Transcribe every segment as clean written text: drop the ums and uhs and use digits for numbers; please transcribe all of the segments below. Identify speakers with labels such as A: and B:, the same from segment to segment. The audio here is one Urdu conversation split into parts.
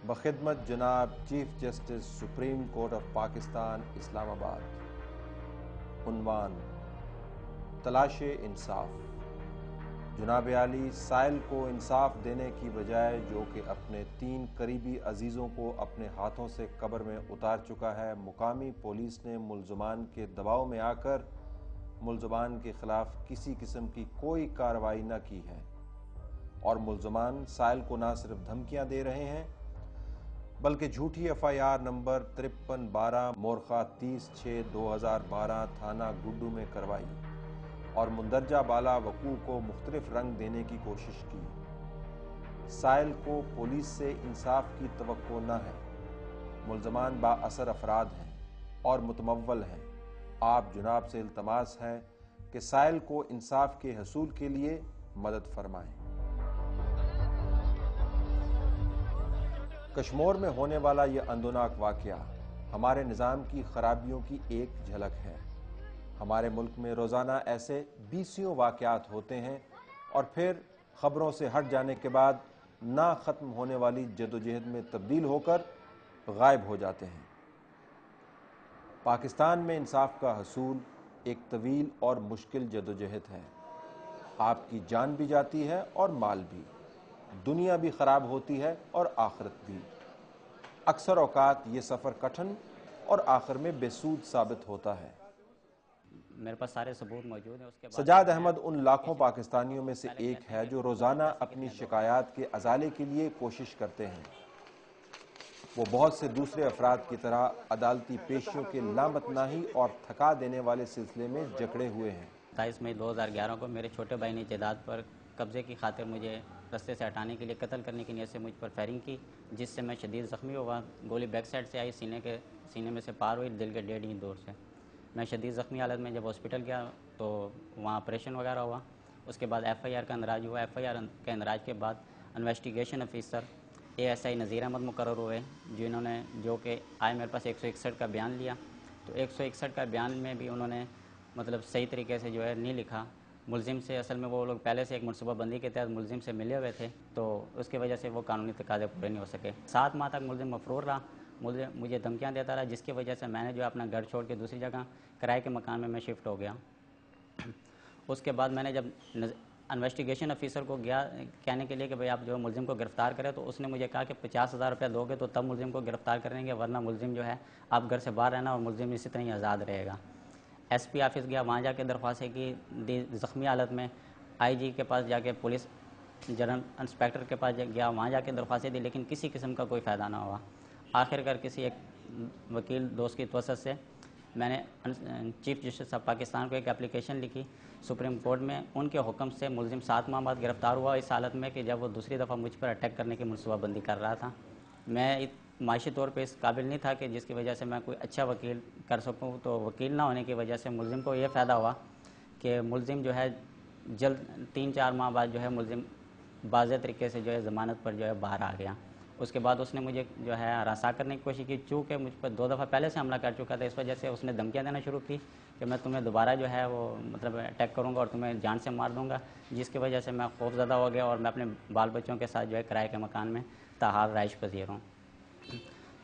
A: بخدمت جناب chief justice supreme court of Pakistan Islamabad. عنوان: تلاش انصاف۔ جناب عالی سائل کو انصاف دینے کی بجائے جو کہ اپنے 3 قریبی عزیزوں کو اپنے ہاتھوں سے قبر میں اتار چکا ہے، مقامی پولیس نے ملزمان کے دباؤ میں آ کر ملزمان کے خلاف کسی قسم کی کوئی کارروائی نہ کی ہے، اور ملزمان سائل کو نہ صرف دھمکیاں دے رہے ہیں بلکہ جھوٹی FIR نمبر 5312 مورخہ 30/6/2012 تھانہ گڈو میں کروائی اور مندرجہ بالا وقوع کو مختلف رنگ دینے کی کوشش کی۔ سائل کو پولیس سے انصاف کی توقع نہ ہے۔ ملزمان با اثر افراد ہیں اور متمول ہیں۔ آپ جناب سے التماس ہے کہ سائل کو انصاف کے حصول کے لیے مدد فرمائیں۔ کشمور میں ہونے والا یہ اندوناک واقعہ ہمارے نظام کی خرابیوں کی ایک جھلک ہے۔ ہمارے ملک میں روزانہ ایسے 20 واقعات ہوتے ہیں اور پھر خبروں سے ہٹ جانے کے بعد نہ ختم ہونے والی جدوجہد میں تبدیل ہو کر غائب ہو جاتے ہیں۔ پاکستان میں انصاف کا حصول ایک طویل اور مشکل جدوجہد ہے۔ آپ کی جان بھی جاتی ہے اور مال بھی، دنیا بھی خراب ہوتی ہے اور آخرت بھی۔ اکثر اوقات یہ سفر کٹھن اور آخر میں بے سود ثابت ہوتا ہے۔
B: میرے پاس سارے ثبوت موجود ہیں۔ اس کے بعد
A: سجاد احمد ان لاکھوں پاکستانیوں میں سے ایک ہے جو روزانہ اپنی شکایات کے ازالے کے لیے کوشش کرتے ہیں۔ وہ بہت سے دوسرے افراد کی طرح عدالتی پیشیوں کے لامتناہی اور تھکا دینے والے سلسلے میں جکڑے ہوئے ہیں۔
B: 27 مئی 2011 کو میرے چھوٹے بھائی نے جائیداد پر قبضے کی خاطر مجھے رستے سے ہٹانے کے لیے قتل کرنے کی نیت سے مجھ پر فائرنگ کی، جس سے میں شدید زخمی ہوا۔ گولی بیک سائڈ سے آئی، سینے میں سے پار ہوئی دل کے 1.5 انچ دور سے۔ میں شدید زخمی حالت میں جب ہاسپٹل گیا تو وہاں آپریشن وغیرہ ہوا۔ اس کے بعد FIR کا اندراج ہوا۔ FIR کے اندراج کے بعد investigation officer ASI Nazir Ahmed مقرر ہوئے، جو کہ آئے میرے پاس 161 کا بیان لیا۔ تو 161 کا بیان میں بھی انہوں نے صحیح طریقے سے جو ہے نہیں لکھا۔ ملزم سے اصل میں وہ لوگ پہلے سے ایک منصوبہ بندی کے تحت ملزم سے ملے ہوئے تھے، تو اس کی وجہ سے وہ قانونی تقاضے پورے نہیں ہو سکے۔ 7 ماہ تک ملزم مفرور رہا، مجھے دھمکیاں دیتا رہا، جس کی وجہ سے میں نے جو اپنا گھر چھوڑ کے دوسری جگہ کرائے کے مکان میں شفٹ ہو گیا۔ اس کے بعد میں نے جب انویسٹیگیشن افیسر کو گیا کہنے کے لیے کہ بھئی آپ جو ملزم کو گرفتار کریں، تو اس نے مجھے کہا کہ 50,000 روپیہ دو گے تو تب ملزم کو گرفتار کریں گے، ورنہ ملزم جو ہے آپ گھر سے باہر رہنا اور ملزم اسی طرح ہی آزاد رہے گا۔ SP آفس گیا، وہاں جا کے درخواستیں کی، زخمی حالت میں IG کے پاس جا کے پولیس جنرل انسپیکٹر کے پاس گیا، وہاں جا کے درخواستیں دی، لیکن کسی قسم کا کوئی فائدہ نہ ہوا۔ آخرکار کسی ایک وکیل دوست کی توسط سے میں نے چیف جسٹس آف پاکستان کو ایک اپلیکیشن لکھی سپریم کورٹ میں۔ ان کے حکم سے ملزم 7 ماہ بعد گرفتار ہوا، اس حالت میں کہ جب وہ دوسری دفعہ مجھ پر اٹیک کرنے کی منصوبہ بندی کر رہا تھا۔ میں معاشی طور پہ اس قابل نہیں تھا کہ جس کی وجہ سے میں کوئی اچھا وکیل کر سکوں، تو وکیل نہ ہونے کی وجہ سے ملزم کو یہ فائدہ ہوا کہ ملزم جو ہے جلد 3-4 ماہ بعد جو ہے ملزم واضح طریقے سے جو ہے ضمانت پر جو ہے باہر آ گیا۔ اس کے بعد اس نے مجھے جو ہے ہراساں کرنے کی کوشش کی، چونکہ مجھ پر 2 دفعہ پہلے سے حملہ کر چکا تھا، اس وجہ سے اس نے دھمکیاں دینا شروع کی کہ میں تمہیں دوبارہ جو ہے وہ اٹیک کروں گا اور تمہیں جان سے مار دوں گا، جس کی وجہ سے میں خوف زدہ ہو گیا اور میں اپنے بال بچوں کے ساتھ جو ہے کرائے کے مکان میں تاحال رہائش پذیر ہوں۔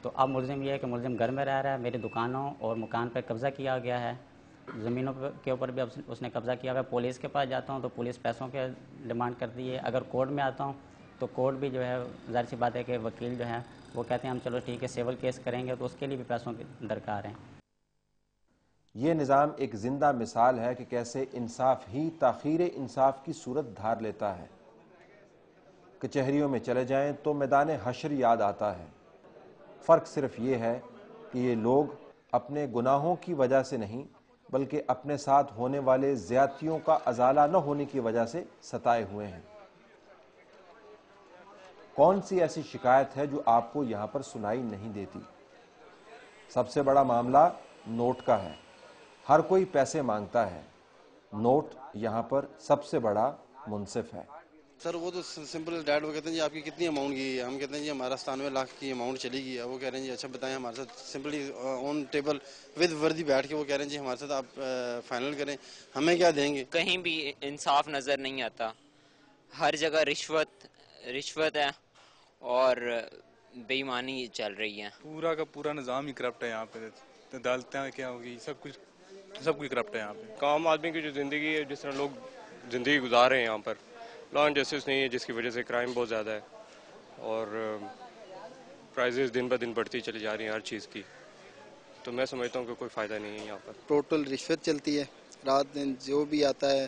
B: تو اب ملزم یہ ہے کہ ملزم گھر میں رہ رہا ہے، میری دکانوں اور مکان پر قبضہ کیا گیا ہے، زمینوں کے اوپر بھی اس نے قبضہ کیا ہوا ہے۔ پولیس کے پاس جاتا ہوں تو پولیس پیسوں کے ڈیمانڈ کرتی ہے، اگر کورٹ میں آتا ہوں تو کورٹ بھی جو ہے ظاہر سی بات ہے کہ وکیل جو ہے وہ کہتے ہیں ہم چلو ٹھیک ہے سیول کیس کریں گے، تو اس کے لیے بھی پیسوں کی درکار ہیں۔
A: یہ نظام ایک زندہ مثال ہے کہ کیسے انصاف ہی تاخیر انصاف کی صورت دھار لیتا ہے۔ کچہریوں میں چلے جائیں تو میدان حشر یاد آتا ہے۔ فرق صرف یہ ہے کہ یہ لوگ اپنے گناہوں کی وجہ سے نہیں بلکہ اپنے ساتھ ہونے والے زیادتیوں کا ازالہ نہ ہونے کی وجہ سے ستائے ہوئے ہیں۔ کون سی ایسی شکایت ہے جو آپ کو یہاں پر سنائی نہیں دیتی؟ سب سے بڑا معاملہ نوٹ کا ہے۔ ہر کوئی پیسے مانگتا ہے، نوٹ یہاں پر سب سے بڑا منصف ہے۔
C: سر وہ تو سمپل ڈیٹ وہ کہتے ہیں جی آپ کی کتنی اماؤنٹ گئی ہے، ہم کہتے ہیں جی ہمارا 97 لاکھ کی اماؤنٹ چلی گئی ہے، وہ کہہ رہے ہیں جی اچھا بتائیں ہمارے ساتھ سمپلی آن ٹیبل ود وردی بیٹھ کے وہ کہہ رہے ہیں جی ہمارے ساتھ آپ فائنل کریں، ہمیں کیا دیں گے۔
D: کہیں بھی انصاف نظر نہیں آتا، ہر جگہ رشوت ہے اور بے ایمانی چل رہی ہے۔
E: پورا کا پورا نظام ہی کرپٹ ہے یہاں پہ، عدالتیں کیا ہوگی، سب کچھ کرپٹ ہے یہاں پہ۔
F: عام آدمی کی جو زندگی ہے، جس طرح لوگ زندگی گزار رہے ہیں یہاں پر، لا اینڈ جسٹس نہیں ہے، جس کی وجہ سے کرائم بہت زیادہ ہے اور پرائزز دن بہ دن بڑھتی چلی جا رہی ہیں ہر چیز کی، تو میں سمجھتا ہوں کہ کوئی فائدہ نہیں ہے یہاں پر۔
C: ٹوٹل رشوت چلتی ہے، رات دن جو بھی آتا ہے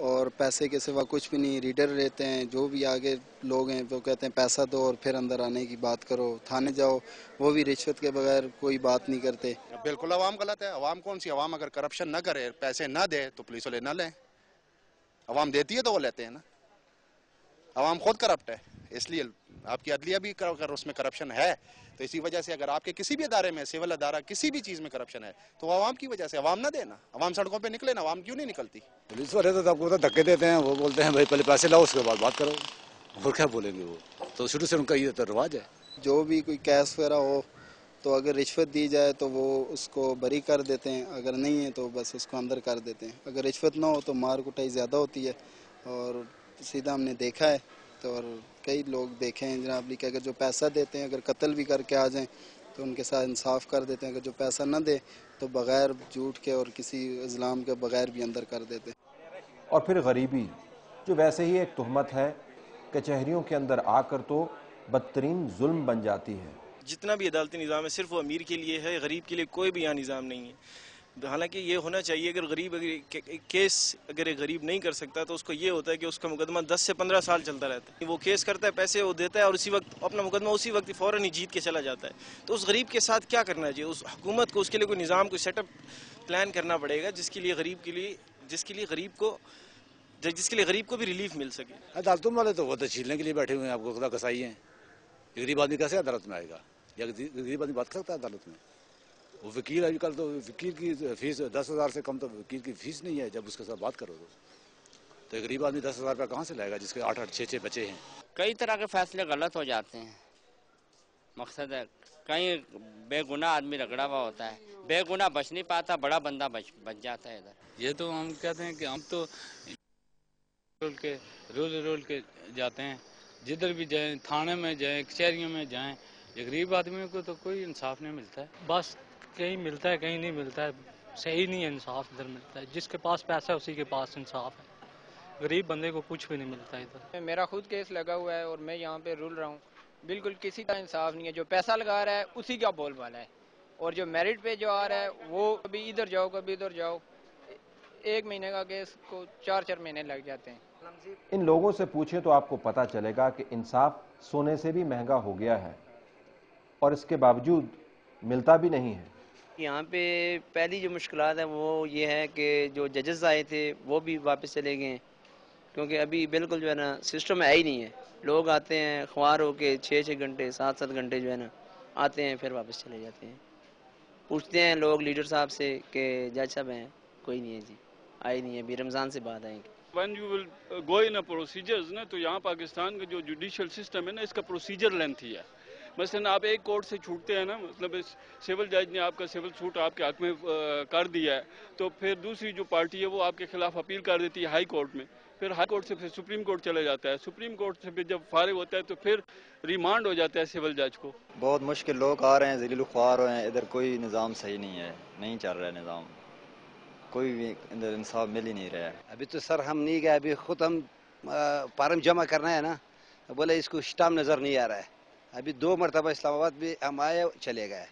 C: اور پیسے کے سوا کچھ بھی نہیں۔ ریڈر رہتے ہیں، جو بھی آگے لوگ ہیں وہ کہتے ہیں پیسہ دو اور پھر اندر آنے کی بات کرو، تھانے جاؤ وہ بھی رشوت کے بغیر کوئی بات نہیں کرتے۔
G: بالکل عوام غلط ہے۔ عوام کون سی عوام اگر کرپشن نہ کرے، پیسے نہ دے تو پولیس والے نہ لیں، عوام دیتی ہے تو وہ لیتے ہیں نا۔ عوام خود کرپٹ ہے، اس لیے آپ کی عدلیہ بھی اگر اس میں کرپشن ہے تو اسی وجہ سے اگر آپ کے کسی بھی ادارے میں، سول ادارہ کسی بھی چیز میں کرپشن ہے تو عوام کی وجہ سے، عوام نہ دینا، عوام سڑکوں پہ نکلے نا، عوام کیوں نہیں نکلتی؟
H: پولیس والے تو آپ کو دھکے دیتے ہیں، وہ بولتے ہیں بھائی پہلے پیسے لاؤ اس کے بعد بات کرو، اور کیا بولیں گے، وہ تو شروع سے ان کا یہ تو رواج ہے۔
C: جو بھی کوئی کیس وغیرہ ہو تو اگر رشوت دی جائے تو وہ اس کو بری کر دیتے ہیں، اگر نہیں ہے تو بس اس کو اندر کر دیتے ہیں۔ اگر رشوت نہ ہو تو مار کٹائی زیادہ ہوتی ہے، اور سیدھا ہم نے دیکھا ہے تو، اور کئی لوگ دیکھے ہیں جناب کہ اگر جو پیسہ دیتے ہیں، اگر قتل بھی کر کے آ جائیں تو ان کے ساتھ انصاف کر دیتے ہیں، اگر جو پیسہ نہ دے تو بغیر جھوٹ کے اور کسی اظلام کے بغیر بھی اندر کر دیتے ہیں۔
A: اور پھر غریبی، جو ویسے ہی ایک تہمت ہے، کچہریوں کے اندر آ کر تو بدترین ظلم بن جاتی ہے۔
I: جتنا بھی عدالتی نظام ہے صرف وہ امیر کے لیے ہے، غریب کے لیے کوئی بھی یہاں نظام نہیں ہے۔ حالانکہ یہ ہونا چاہیے، اگر کیس اگر ایک غریب نہیں کر سکتا تو اس کو یہ ہوتا ہے کہ اس کا مقدمہ 10 سے 15 سال چلتا رہتا ہے، وہ کیس کرتا ہے، پیسے وہ دیتا ہے اور اسی وقت اپنا مقدمہ اسی وقت فوراً ہی جیت کے چلا جاتا ہے۔ تو اس غریب کے ساتھ کیا کرنا چاہیے؟ اس حکومت کو اس کے لیے کوئی نظام، کوئی سیٹ اپ پلان کرنا پڑے گا جس کے لیے غریب کو بھی ریلیف مل سکے۔
H: عدالتوں والے تو وہ تو چھیلنے کے لیے بیٹھے ہوئے ہیں، آپ کو خدا کسائی ہیں۔ غریب آدمی کیسے عدالت میں آئے گا؟ یا غریب آدمی بات کر سکتا ہے عدالت میں؟ وہ وکیل آج کل تو وکیل کی فیس 10,000 سے کم تو وکیل کی فیس نہیں ہے، جب اس کے ساتھ بات کرو تو غریب آدمی 10,000 روپیہ کہاں سے لائے گا جس کے 8-8 6-6 بچے ہیں؟
D: کئی طرح کے فیصلے غلط ہو جاتے ہیں، مقصد ہے کہیں بے گناہ آدمی رگڑا ہوا ہوتا ہے، بے گناہ بچ نہیں پاتا، بڑا بندہ بچ جاتا ہے ادھر۔
E: یہ تو ہم کہتے ہیں کہ ہم تو رول کے جاتے ہیں، جدھر بھی جائیں، تھانے میں جائیں، کچہریوں میں جائیں، یہ غریب آدمیوں کو تو کوئی انصاف نہیں ملتا ہے۔
J: بس کہیں ملتا ہے کہیں نہیں ملتا ہے، صحیح نہیں ہے، انصاف ادھر ملتا ہے، جس کے پاس پیسہ ہے اسی کے پاس انصاف ہے، غریب بندے کو کچھ بھی نہیں ملتا ادھر۔
K: میرا خود کیس لگا ہوا ہے اور میں یہاں پہ رول رہا ہوں، بالکل کسی کا انصاف نہیں ہے، جو پیسہ لگا رہا ہے اسی کا بول بالا ہے، اور جو میرٹ پہ جو آ رہا ہے وہ کبھی ادھر جاؤ کبھی ادھر جاؤ، 1 مہینے کا کیس کو 4 مہینے لگ جاتے ہیں۔
A: ان لوگوں سے پوچھیں تو آپ کو پتہ چلے گا کہ انصاف سونے سے بھی مہنگا ہو گیا ہے، اور اس کے باوجود ملتا بھی نہیں ہے۔
L: یہاں پہ پہلی جو مشکلات ہیں وہ یہ ہے کہ جو ججز آئے تھے وہ بھی واپس چلے گئے ہیں، کیونکہ ابھی بالکل جو ہے نا سسٹم ہے ہی نہیں ہے۔ لوگ آتے ہیں خوار ہو کے 6 گھنٹے 7 گھنٹے جو ہے نا آتے ہیں، پھر واپس چلے جاتے ہیں۔ پوچھتے ہیں لوگ لیڈر صاحب سے کہ جج صاحب ہیں، کوئی نہیں ہے جی، آئے نہیں ہے، ابھی رمضان سے بعد آئیں گے۔
M: When you will go in a procedures نا، تو یہاں پاکستان کا جو جوڈیشل سسٹم ہے نا، اس کا پروسیجر لینتھی ہے۔ مثلا آپ ایک کورٹ سے چھوٹتے ہیں نا، مطلب سول جج نے آپ کا سول سوٹ آپ کے حق میں کر دیا ہے، تو پھر دوسری جو پارٹی ہے وہ آپ کے خلاف اپیل کر دیتی ہے ہائی کورٹ میں، پھر ہائی کورٹ سے پھر سپریم کورٹ چلے جاتا ہے، سپریم کورٹ سے پھر جب فارغ ہوتا ہے تو پھر ریمانڈ ہو جاتا ہے سول جج کو۔
N: بہت مشکل لوگ آ رہے ہیں، ذلیل و خوار ہوئے ہیں، ادھر کوئی نظام صحیح نہیں ہے، نہیں چل رہا ہے نظام، کوئی بھی ادھر انصاف مل ہی نہیں رہا ہے۔
O: ابھی تو سر ہم نہیں گئے، ابھی خود ہم فارم جمع کرنا ہے نا، بولے اس کو اسٹام نظر نہیں آ رہا ہے۔ ابھی 2 مرتبہ اسلام آباد بھی ہم آئے چلے گئے،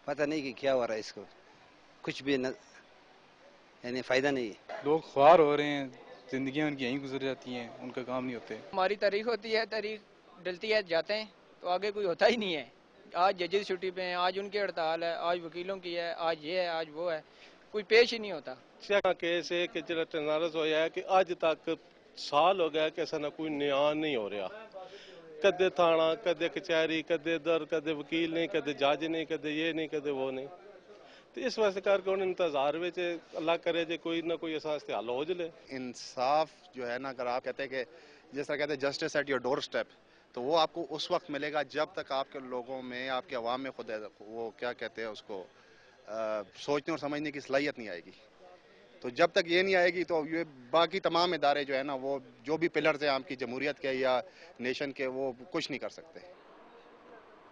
O: پتہ نہیں کہ کیا ہو رہا ہے، اس کو کچھ بھی یعنی فائدہ نہیں ہے۔
E: لوگ خوار ہو رہے ہیں،
P: زندگیاں ان کی یہیں گزر جاتی ہیں, ان کا کام نہیں ہوتے.
K: ہماری تاریخ ہوتی ہے, تاریخ ڈلتی ہے, جاتے ہیں تو آگے کوئی ہوتا ہی نہیں ہے. آج ججز چھٹی پہ ہیں, آج ان کی ہڑتال ہے, آج وکیلوں کی ہے, آج یہ ہے, آج وہ ہے, کوئی پیش ہی نہیں ہوتا.
Q: کیس ہے کہ جڑا ٹرنالز ہویا ہے کہ اج تک سال ہو گیا کہ ایسا نہ کوئی نیا نہیں ہو رہا. کدے تھانہ, کدے کچہری, کدے در, کدے وکیل نہیں, کدے جج نہیں, کدے یہ نہیں, کدے وہ نہیں. تو اس واسطے کر کے انتظار میں اللہ کرے جے کوئی نہ کوئی ایسا حل ہو جلے.
G: انصاف جو ہے نا, اگر آپ کہتے ہیں کہ جس طرح کہتے ہیں justice at your doorstep, تو وہ آپ کو اس وقت ملے گا جب تک آپ کے لوگوں میں, آپ کے عوام میں خود وہ کیا کہتے ہیں اس کو سوچنے اور سمجھنے کی صلاحیت نہیں آئے گی. تو جب تک یہ نہیں آئے گی تو یہ باقی تمام ادارے جو ہے نا, وہ جو بھی پلرز ہیں آپ کی جمہوریت کے یا نیشن کے, وہ کچھ نہیں کر سکتے.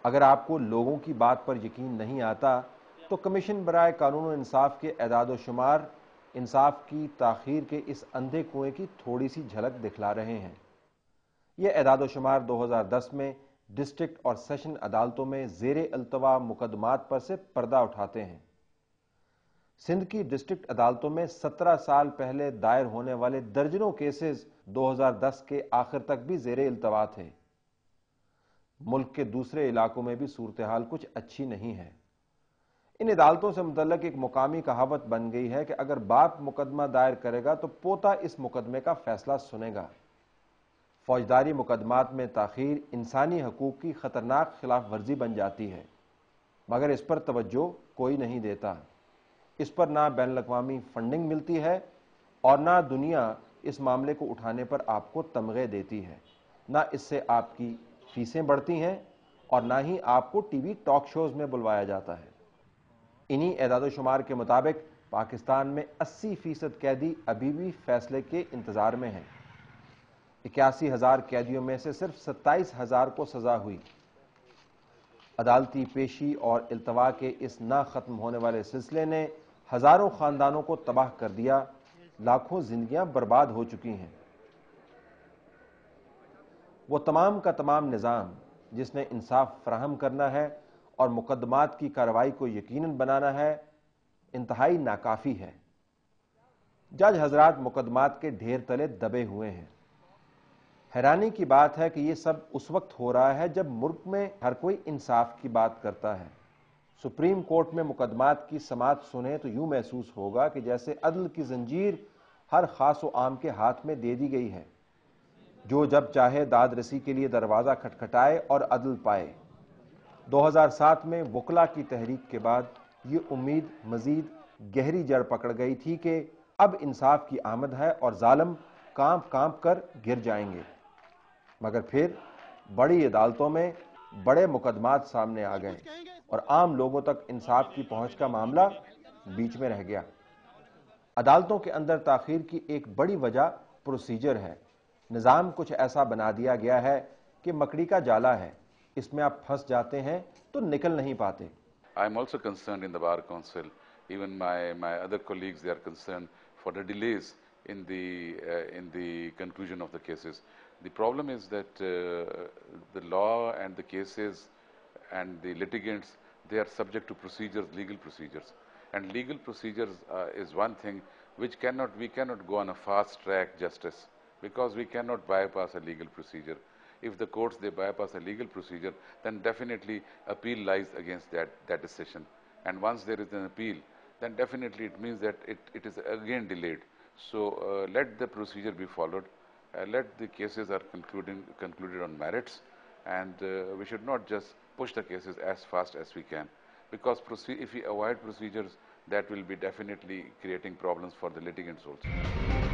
A: اگر آپ کو لوگوں کی بات پر یقین نہیں آتا تو کمیشن برائے قانون و انصاف کے اعداد و شمار انصاف کی تاخیر کے اس اندھے کنویں کی تھوڑی سی جھلک دکھلا رہے ہیں. یہ اعداد و شمار 2010 میں ڈسٹرکٹ اور سیشن عدالتوں میں زیر التوا مقدمات پر سے پردہ اٹھاتے ہیں. سندھ کی ڈسٹرکٹ عدالتوں میں 17 سال پہلے دائر ہونے والے درجنوں کیسز 2010 کے آخر تک بھی زیر التوا تھے. ملک کے دوسرے علاقوں میں بھی صورتحال کچھ اچھی نہیں ہے. ان عدالتوں سے متعلق ایک مقامی کہاوت بن گئی ہے کہ اگر باپ مقدمہ دائر کرے گا تو پوتا اس مقدمے کا فیصلہ سنے گا. فوجداری مقدمات میں تاخیر انسانی حقوق کی خطرناک خلاف ورزی بن جاتی ہے, مگر اس پر توجہ کوئی نہیں دیتا. اس پر نہ بین الاقوامی فنڈنگ ملتی ہے اور نہ دنیا اس معاملے کو اٹھانے پر آپ کو تمغے دیتی ہے. نہ اس سے آپ کی فیسیں بڑھتی ہیں اور نہ ہی آپ کو ٹی وی ٹاک شوز میں بلوایا جاتا ہے. انہی اعداد و شمار کے مطابق پاکستان میں 80% قیدی ابھی بھی فیصلے کے انتظار میں ہیں. 81,000 قیدیوں میں سے صرف 27,000 کو سزا ہوئی. عدالتی پیشی اور التوا کے اس نہ ختم ہونے والے سلسلے نے ہزاروں خاندانوں کو تباہ کر دیا, لاکھوں زندگیاں برباد ہو چکی ہیں. وہ تمام کا تمام نظام جس نے انصاف فراہم کرنا ہے اور مقدمات کی کارروائی کو یقیناً بنانا ہے, انتہائی ناکافی ہے. جج حضرات مقدمات کے ڈھیر تلے دبے ہوئے ہیں. حیرانی کی بات ہے کہ یہ سب اس وقت ہو رہا ہے جب ملک میں ہر کوئی انصاف کی بات کرتا ہے. سپریم کورٹ میں مقدمات کی سماعت سنیں تو یوں محسوس ہوگا کہ جیسے عدل کی زنجیر ہر خاص و عام کے ہاتھ میں دے دی گئی ہے, جو جب چاہے داد رسی کے لیے دروازہ کھٹکھٹائے اور عدل پائے. 2007 میں وکلا کی تحریک کے بعد یہ امید مزید گہری جڑ پکڑ گئی تھی کہ اب انصاف کی آمد ہے اور ظالم کانپ کانپ کر گر جائیں گے. مگر پھر بڑی عدالتوں میں بڑے مقدمات سامنے آ گئے اور عام لوگوں تک انصاف کی پہنچ کا معاملہ بیچ میں رہ گیا. عدالتوں کے اندر تاخیر کی ایک بڑی وجہ پروسیجر ہے. نظام کچھ ایسا بنا دیا گیا ہے کہ مکڑی کا جالا ہے, اس میں آپ پھنس جاتے ہیں تو نکل نہیں پاتے.
R: I am also concerned in the Bar Council. Even my other colleagues, they are concerned for the delays in the conclusion of the cases. The problem is that the law and the cases and the litigants, they are subject to procedures, legal procedures. And legal procedures is one thing which we cannot go on a fast track justice, because we cannot bypass a legal procedure. If the courts, they bypass a legal procedure, then definitely appeal lies against that decision. And once there is an appeal, then definitely it means that it is again delayed. So let the procedure be followed. Let the cases are concluded on merits, and we should not just push the cases as fast as we can, because if we avoid procedures, that will be definitely creating problems for the litigants also.